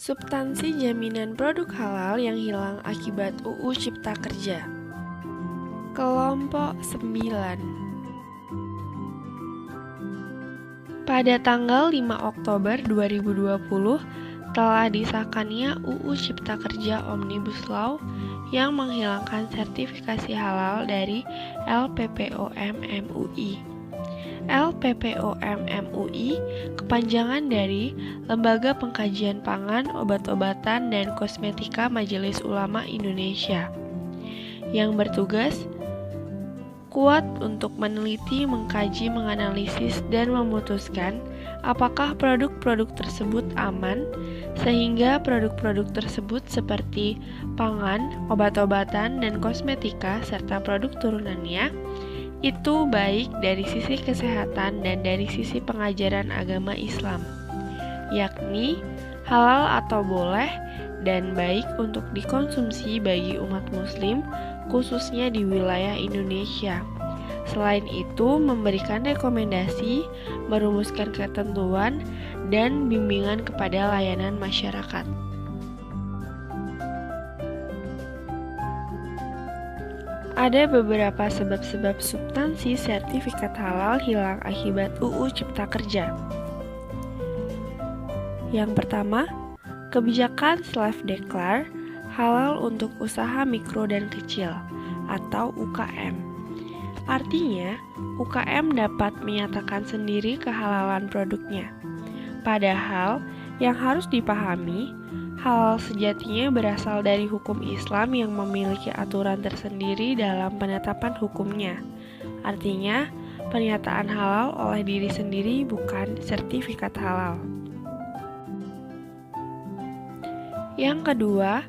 Substansi jaminan produk halal yang hilang akibat UU Cipta Kerja. Kelompok 9. Pada tanggal 5 Oktober 2020 telah disahkannya UU Cipta Kerja Omnibus Law yang menghilangkan sertifikasi halal dari LPPOM MUI. LPPOM MUI kepanjangan dari Lembaga Pengkajian Pangan, Obat-obatan, dan Kosmetika Majelis Ulama Indonesia, yang bertugas kuat untuk meneliti, mengkaji, menganalisis, dan memutuskan apakah produk-produk tersebut aman, sehingga produk-produk tersebut seperti pangan, obat-obatan, dan kosmetika, serta produk turunannya itu baik dari sisi kesehatan dan dari sisi pengajaran agama Islam, yakni halal atau boleh dan baik untuk dikonsumsi bagi umat muslim, khususnya di wilayah Indonesia. Selain itu, memberikan rekomendasi, merumuskan ketentuan, dan bimbingan kepada layanan masyarakat. Ada beberapa sebab-sebab substansi sertifikat halal hilang akibat UU Cipta Kerja. Yang pertama, kebijakan Self-Declare halal untuk usaha mikro dan kecil atau UKM. Artinya, UKM dapat menyatakan sendiri kehalalan produknya. Padahal, yang harus dipahami, halal sejatinya berasal dari hukum Islam yang memiliki aturan tersendiri dalam penetapan hukumnya. Artinya, pernyataan halal oleh diri sendiri bukan sertifikat halal. Yang kedua,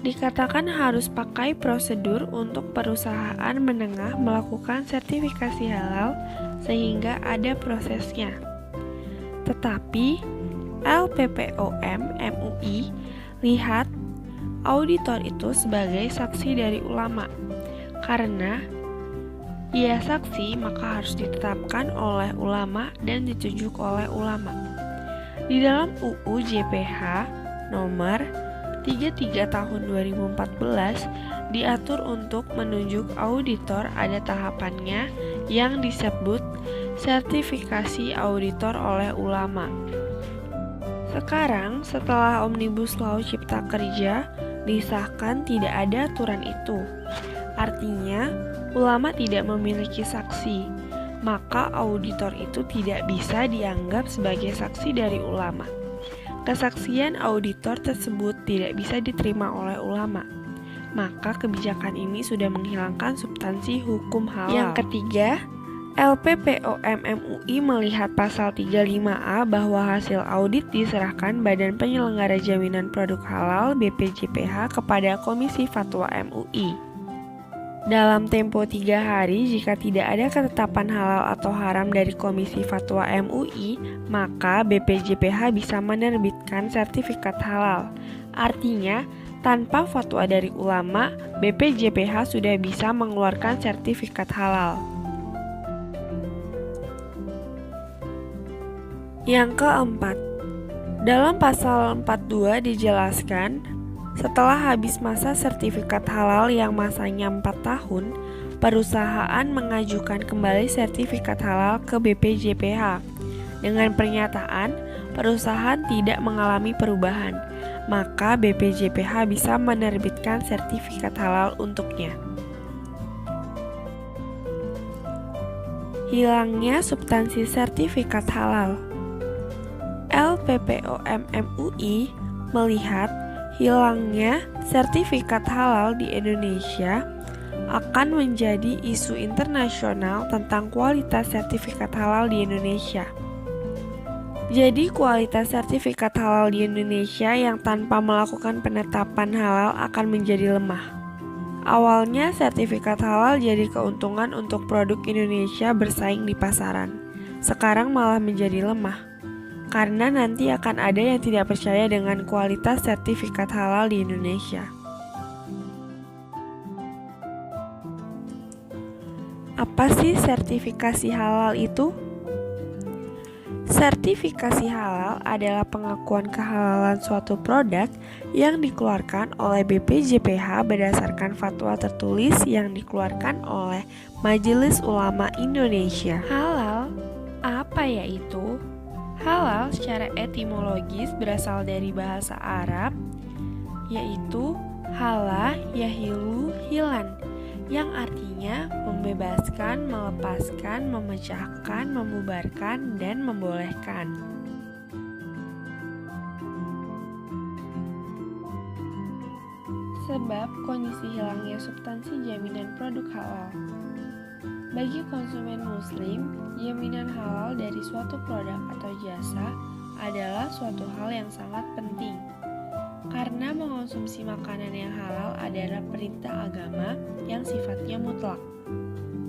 dikatakan harus pakai prosedur untuk perusahaan menengah melakukan sertifikasi halal sehingga ada prosesnya. Tetapi LPPOM MUI lihat auditor itu sebagai saksi dari ulama. Karena ia saksi, maka harus ditetapkan oleh ulama dan ditunjuk oleh ulama. Di dalam UU JPH nomor 33 tahun 2014 diatur untuk menunjuk auditor ada tahapannya yang disebut sertifikasi auditor oleh ulama. Sekarang, setelah Omnibus Law Cipta Kerja disahkan, tidak ada aturan itu. Artinya, ulama tidak memiliki saksi, maka auditor itu tidak bisa dianggap sebagai saksi dari ulama. Kesaksian auditor tersebut tidak bisa diterima oleh ulama. Maka kebijakan ini sudah menghilangkan substansi hukum halal. Yang ketiga, LPPOM MUI melihat pasal 35A bahwa hasil audit diserahkan Badan Penyelenggara Jaminan Produk Halal BPJPH kepada Komisi Fatwa MUI. Dalam tempo 3 hari, jika tidak ada ketetapan halal atau haram dari Komisi Fatwa MUI, maka BPJPH bisa menerbitkan sertifikat halal. Artinya, tanpa fatwa dari ulama, BPJPH sudah bisa mengeluarkan sertifikat halal. Yang keempat, dalam pasal 42 dijelaskan, setelah habis masa sertifikat halal yang masanya 4 tahun, perusahaan mengajukan kembali sertifikat halal ke BPJPH dengan pernyataan perusahaan tidak mengalami perubahan, maka BPJPH bisa menerbitkan sertifikat halal untuknya. Hilangnya substansi sertifikat halal. LPPOM MUI melihat hilangnya sertifikat halal di Indonesia akan menjadi isu internasional tentang kualitas sertifikat halal di Indonesia. Jadi kualitas sertifikat halal di Indonesia yang tanpa melakukan penetapan halal akan menjadi lemah. Awalnya sertifikat halal jadi keuntungan untuk produk Indonesia bersaing di pasaran. Sekarang malah menjadi lemah. Karena nanti akan ada yang tidak percaya dengan kualitas sertifikat halal di Indonesia. Apa sih sertifikasi halal itu? Sertifikasi halal adalah pengakuan kehalalan suatu produk yang dikeluarkan oleh BPJPH berdasarkan fatwa tertulis yang dikeluarkan oleh Majelis Ulama Indonesia. Halal, apa yaitu? Halal secara etimologis berasal dari bahasa Arab, yaitu hala yahilu hilan, yang artinya membebaskan, melepaskan, memecahkan, membubarkan, dan membolehkan. Sebab kondisi hilangnya substansi jaminan produk halal. Bagi konsumen muslim, jaminan halal dari suatu produk atau jasa adalah suatu hal yang sangat penting. Karena mengonsumsi makanan yang halal adalah perintah agama yang sifatnya mutlak.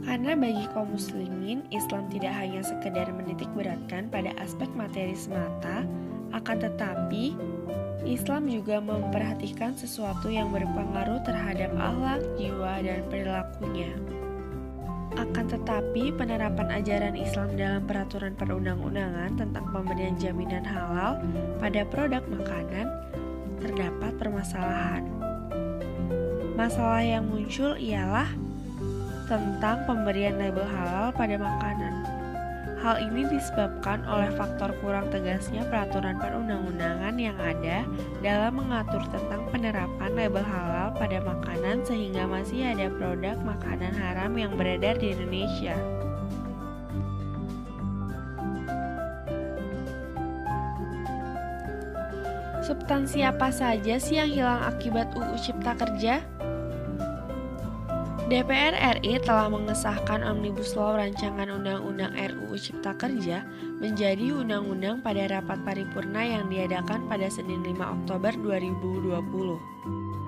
Karena bagi kaum muslimin, Islam tidak hanya sekedar menitik beratkan pada aspek materi semata, akan tetapi Islam juga memperhatikan sesuatu yang berpengaruh terhadap akhlak, jiwa, dan perilakunya. Akan tetapi, penerapan ajaran Islam dalam peraturan perundang-undangan tentang pemberian jaminan halal pada produk makanan terdapat permasalahan. Masalah yang muncul ialah tentang pemberian label halal pada makanan. Hal ini disebabkan oleh faktor kurang tegasnya peraturan perundang-undangan yang ada dalam mengatur tentang penerapan label halal pada makanan sehingga masih ada produk makanan haram yang beredar di Indonesia. Substansi apa saja sih yang hilang akibat UU Cipta Kerja? DPR RI telah mengesahkan Omnibus Law rancangan Undang-Undang RUU Cipta Kerja menjadi undang-undang pada rapat paripurna yang diadakan pada Senin 5 Oktober 2020.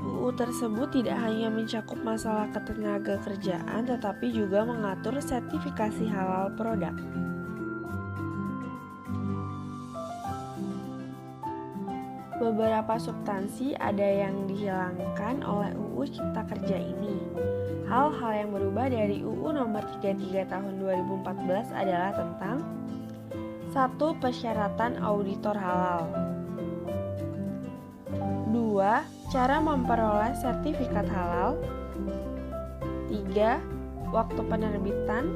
UU tersebut tidak hanya mencakup masalah ketenagakerjaan tetapi juga mengatur sertifikasi halal produk. Beberapa substansi ada yang dihilangkan oleh UU Cipta Kerja ini. Hal-hal yang berubah dari UU Nomor 33 Tahun 2014 adalah tentang 1. Persyaratan auditor halal. 2. Cara memperoleh sertifikat halal. 3. Waktu penerbitan.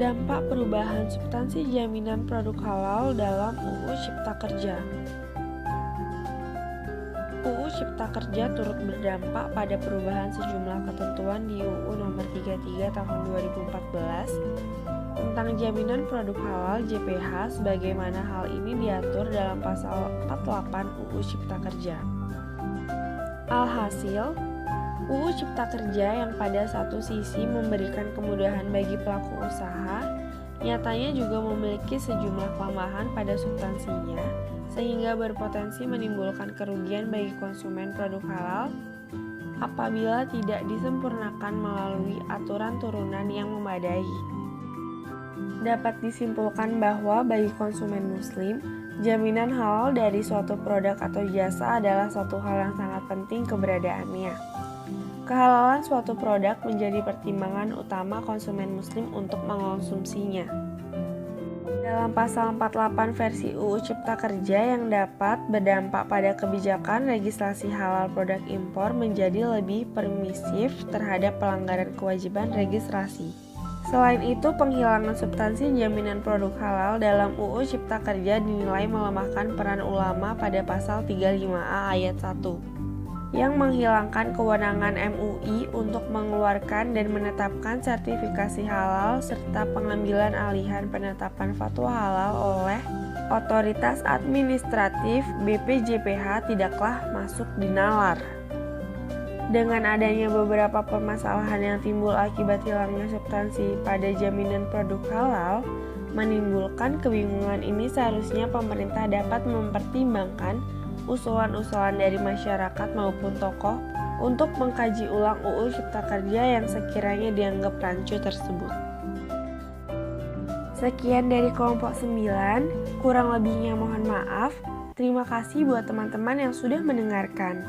Dampak perubahan substansi jaminan produk halal dalam UU Cipta Kerja. UU Cipta Kerja turut berdampak pada perubahan sejumlah ketentuan di UU Nomor 33 Tahun 2014 tentang jaminan produk halal JPH sebagaimana hal ini diatur dalam pasal 48 UU Cipta Kerja. Alhasil, UU Cipta Kerja yang pada satu sisi memberikan kemudahan bagi pelaku usaha, nyatanya juga memiliki sejumlah kelemahan pada substansinya, sehingga berpotensi menimbulkan kerugian bagi konsumen produk halal apabila tidak disempurnakan melalui aturan turunan yang memadai. Dapat disimpulkan bahwa bagi konsumen muslim, jaminan halal dari suatu produk atau jasa adalah suatu hal yang sangat penting keberadaannya. Kehalalan suatu produk menjadi pertimbangan utama konsumen muslim untuk mengonsumsinya. Dalam pasal 48 versi UU Cipta Kerja yang dapat berdampak pada kebijakan legislasi halal produk impor menjadi lebih permisif terhadap pelanggaran kewajiban registrasi. Selain itu, penghilangan substansi jaminan produk halal dalam UU Cipta Kerja dinilai melemahkan peran ulama pada pasal 35A ayat 1. Yang menghilangkan kewenangan MUI untuk mengeluarkan dan menetapkan sertifikasi halal serta pengambilan alihan penetapan fatwa halal oleh otoritas administratif BPJPH tidaklah masuk di nalar. Dengan adanya beberapa permasalahan yang timbul akibat hilangnya substansi pada jaminan produk halal, menimbulkan kebingungan ini seharusnya pemerintah dapat mempertimbangkan usulan-usulan dari masyarakat maupun tokoh untuk mengkaji ulang UU Cipta Kerja yang sekiranya dianggap rancu tersebut. Sekian dari kelompok 9, kurang lebihnya mohon maaf. Terima kasih buat teman-teman yang sudah mendengarkan.